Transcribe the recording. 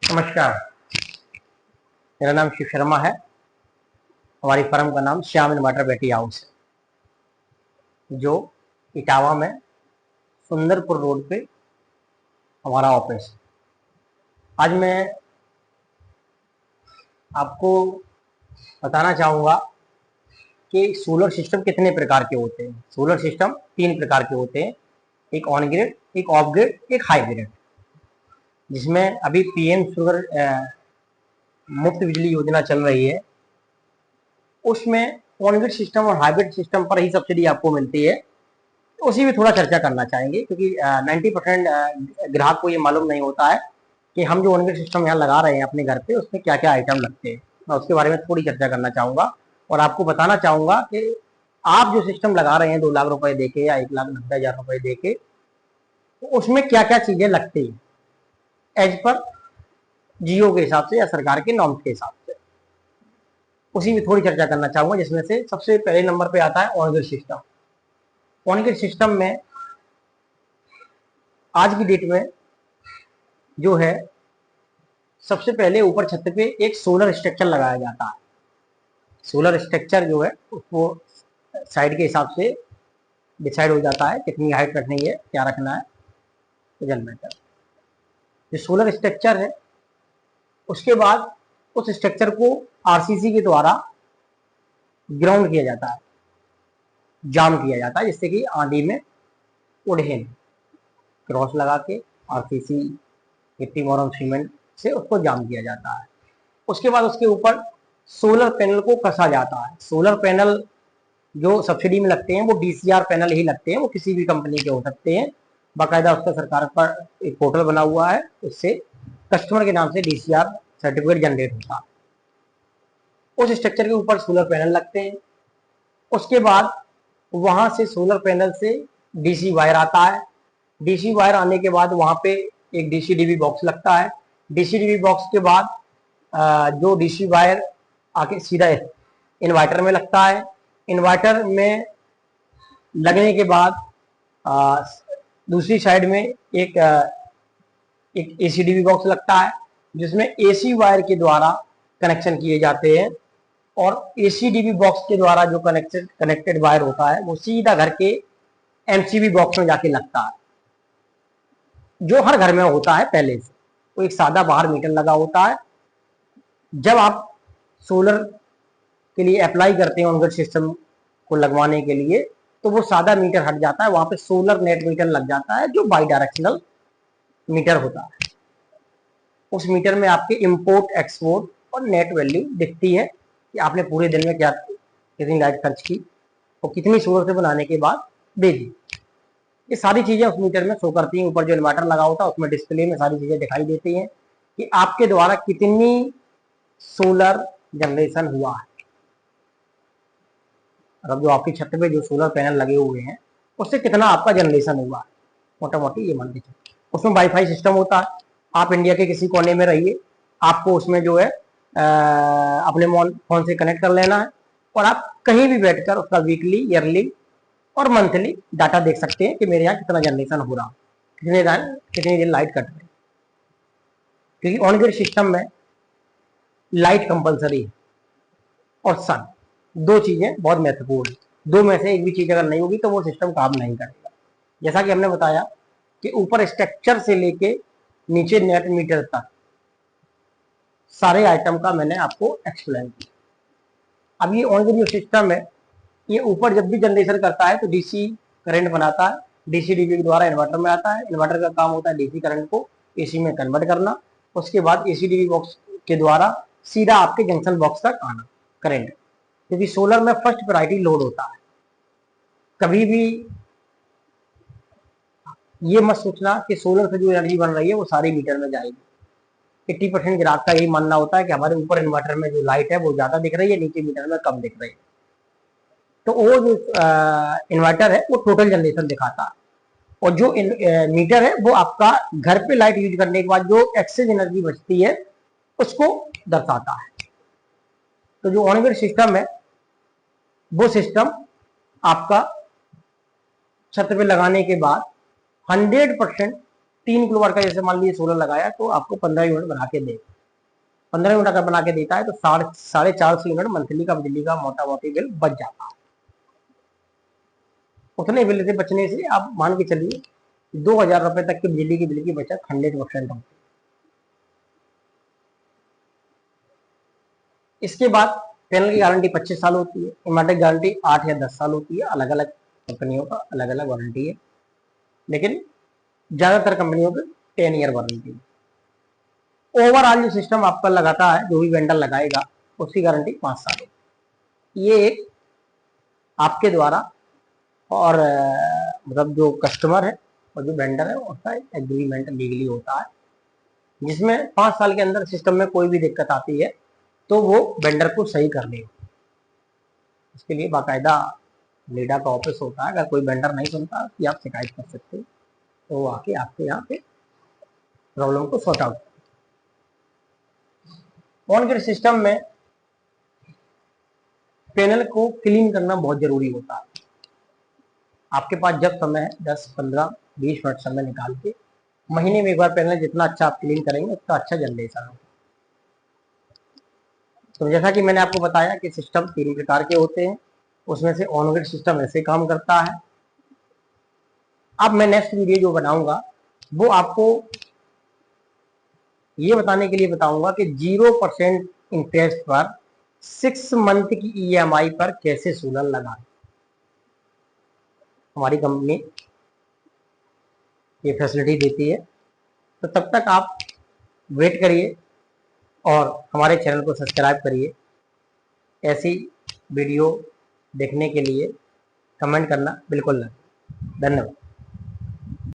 नमस्कार, मेरा नाम शिव शर्मा है। हमारी फर्म का नाम श्याम इन्वर्टर बैटरी हाउस है, जो इटावा में सुंदरपुर रोड पे हमारा ऑफिस है। आज मैं आपको बताना चाहूँगा कि सोलर सिस्टम कितने प्रकार के होते हैं। सोलर सिस्टम 3 प्रकार के होते हैं, एक ऑन ग्रिड, एक ऑफ ग्रिड, एक हाई ग्रिड। जिसमें अभी पीएम सूर्य मुफ्त बिजली योजना चल रही है, उसमें ऑन ग्रिड सिस्टम और हाइब्रिड सिस्टम पर ही सब्सिडी आपको मिलती है। तो उसी में थोड़ा चर्चा करना चाहेंगे, क्योंकि 90% ग्राहक को ये मालूम नहीं होता है कि हम जो ऑन ग्रिड सिस्टम यहाँ लगा रहे हैं अपने घर पे, उसमें क्या क्या आइटम लगते हैं। मैं उसके बारे में थोड़ी चर्चा करना चाहूँगा और आपको बताना चाहूँगा कि आप जो सिस्टम लगा रहे हैं 2 लाख रुपए दे के या 1,90,000 रुपए दे के, तो उसमें क्या क्या चीज़ें लगती हैं एज पर जियो के हिसाब से या सरकार के नॉर्म्स के हिसाब से। उसी में थोड़ी चर्चा करना चाहूँगा, जिसमें से सबसे पहले नंबर पे आता है on grid system. On grid system में आज की डेट में जो है, सबसे पहले ऊपर छत पे एक सोलर स्ट्रक्चर लगाया जाता है। सोलर स्ट्रक्चर जो है उसको साइड के हिसाब से डिसाइड हो जाता है कितनी हाइट रखनी है, क्या रखना है, तो जनरेटर जो सोलर स्ट्रक्चर है, उसके बाद उस स्ट्रक्चर को आरसीसी के द्वारा ग्राउंड किया जाता है, जाम किया जाता है, जिससे कि आंधी में उड़े। क्रॉस लगा के आरसीसी गिट्टी मोरम सीमेंट से उसको जाम किया जाता है। उसके बाद उसके ऊपर सोलर पैनल को कसा जाता है। सोलर पैनल जो सब्सिडी में लगते हैं वो डीसीआर पैनल ही लगते हैं, वो किसी भी कंपनी के हो सकते हैं। बाकायदा उसका सरकार पर एक पोर्टल बना हुआ है, उससे कस्टमर के नाम से डीसीआर सर्टिफिकेट जनरेट होता है। उस स्ट्रक्चर के ऊपर सोलर पैनल लगते हैं। उसके बाद वहां से सोलर पैनल से डीसी वायर आता है। डीसी वायर आने के बाद वहां पे एक डीसी डीबी बॉक्स लगता है। डीसी डीबी बॉक्स के बाद जो डीसी वायर आके सीधा इन्वर्टर में लगता है। इन्वर्टर में लगने के बाद दूसरी साइड में एक एसी डीबी बॉक्स लगता है, जिसमें एसी वायर के द्वारा कनेक्शन किए जाते हैं। और एसी डीबी बॉक्स के द्वारा जो कनेक्टेड वायर होता है वो सीधा घर के एमसीबी बॉक्स में जाके लगता है, जो हर घर में होता है पहले से। वो एक सादा बाहर मीटर लगा होता है। जब आप सोलर के लिए अप्लाई करते हैं ऑन ग्रिड सिस्टम को लगवाने के लिए, तो वो सादा मीटर हट जाता है, वहां पे सोलर नेट मीटर लग जाता है, जो बाई डायरेक्शनल मीटर होता है। उस मीटर में आपके इंपोर्ट, एक्सपोर्ट और नेट वैल्यू दिखती है कि आपने पूरे दिन में क्या कितनी लाइट खर्च की और कितनी सोलर से बनाने के बाद दे दी। ये सारी चीजें उस मीटर में शो करती हैं। ऊपर जो इन्वर्टर लगा होता है उसमें डिस्प्ले में सारी चीजें दिखाई देती हैं कि आपके द्वारा कितनी सोलर जनरेशन हुआ है। मतलब जो आपकी छत पे जो सोलर पैनल लगे हुए हैं उससे कितना आपका जनरेशन हुआ है, मोटा मोटी ये मान के चलिए। उसमें वाईफाई सिस्टम होता है। आप इंडिया के किसी कोने में रहिए, आपको उसमें जो है अपने फोन से कनेक्ट कर लेना है और आप कहीं भी बैठकर उसका वीकली, ईयरली और मंथली डाटा देख सकते हैं कि मेरे यहाँ कितना जनरेशन हो रहा, कितनी दिन लाइट कट रही। क्योंकि ऑन ग्रिड सिस्टम में लाइट कंपलसरी है और सन, दो चीजें बहुत महत्वपूर्ण है। दो में से एक भी चीज अगर नहीं होगी तो वो सिस्टम काम नहीं करेगा। जैसा कि हमने बताया कि ऊपर स्ट्रक्चर से लेके नीचे नेट मीटर तक सारे आइटम का मैंने आपको एक्सप्लेन किया। अब ये ऑन ग्रिड सिस्टम है, ये ऊपर जब भी जनरेशन करता है तो डीसी करंट बनाता है, डीसी डीबी के द्वारा इन्वर्टर में आता है। इन्वर्टर का काम होता है डीसी करंट को एसी में कन्वर्ट करना। उसके बाद एसी डीबी बॉक्स के द्वारा सीधा आपके जंक्शन बॉक्स तक आना करंट। क्योंकि सोलर में फर्स्ट प्रायोरिटी लोड होता है। कभी भी ये मत सोचना कि सोलर से जो एनर्जी बन रही है वो सारी मीटर में जाएगी। 80% ग्राहक का यही मानना होता है कि हमारे ऊपर इन्वर्टर में जो लाइट है वो ज्यादा दिख रही है, नीचे मीटर में कम दिख रही है। तो वो जो इन्वर्टर है वो टोटल जनरेशन दिखाता है, और जो मीटर है वो आपका घर पे लाइट यूज करने के बाद जो एक्सेस एनर्जी बचती है उसको दर्शाता है। तो जो ऑन ग्रिड सिस्टम है वो सिस्टम आपका छत पे लगाने के बाद 100% 3 किलोवाट का जैसे मान लीजिए सोलर लगाया तो आपको 15 यूनिट बना के दे, 15 यूनिट अगर बना के देता है तो 450 यूनिट मंथली का बिजली का मोटा मोटी बिल बच जाता है। उतने बिल से बचने से आप मान के चलिए 2000 रुपए तक की बिजली की बिल की बचत 100% होती है। इसके बाद पैनल की गारंटी 25 साल होती है, इन्वर्टर की गारंटी 8 या 10 साल होती है। अलग अलग कंपनियों का अलग अलग वारंटी है, लेकिन ज्यादातर कंपनियों की 10 ईयर वारंटी है। ओवरऑल जो सिस्टम आपका लगाता है, जो भी वेंडर लगाएगा, उसकी गारंटी 5 साल है। ये एक आपके द्वारा और मतलब जो कस्टमर है और जो वेंडर है उसका एग्रीमेंट लीगली होता है, जिसमें 5 साल के अंदर सिस्टम में कोई भी दिक्कत आती है तो वो वेंडर को सही कर देगा। इसके लिए बाकायदा लीडा का ऑफिस होता है। अगर कोई वेंडर नहीं सुनता कि आप शिकायत कर सकते हो, तो वो आके आपके यहाँ पे प्रॉब्लम को sort out. On grid system में पैनल को क्लीन करना बहुत जरूरी होता है। आपके पास जब समय है 10, 15, 20 मिनट समय निकाल के महीने में एक बार पैनल जितना अच्छा आप क्लीन करेंगे उतना अच्छा जनरेशन होगा। तो जैसा कि मैंने आपको बताया कि सिस्टम 3 प्रकार के होते हैं, उसमें से ऑन ग्रिड सिस्टम ऐसे काम करता है। अब मैं नेक्स्ट वीडियो जो बनाऊंगा वो आपको ये बताने के लिए बताऊंगा कि 0% इंटरेस्ट पर 6 मंथ की EMI पर कैसे सोलर लगाएं। हमारी कंपनी ये फैसिलिटी देती है। तो तब तक आप वेट करिए और हमारे चैनल को सब्सक्राइब करिए। ऐसी वीडियो देखने के लिए कमेंट करना बिल्कुल ना। धन्यवाद।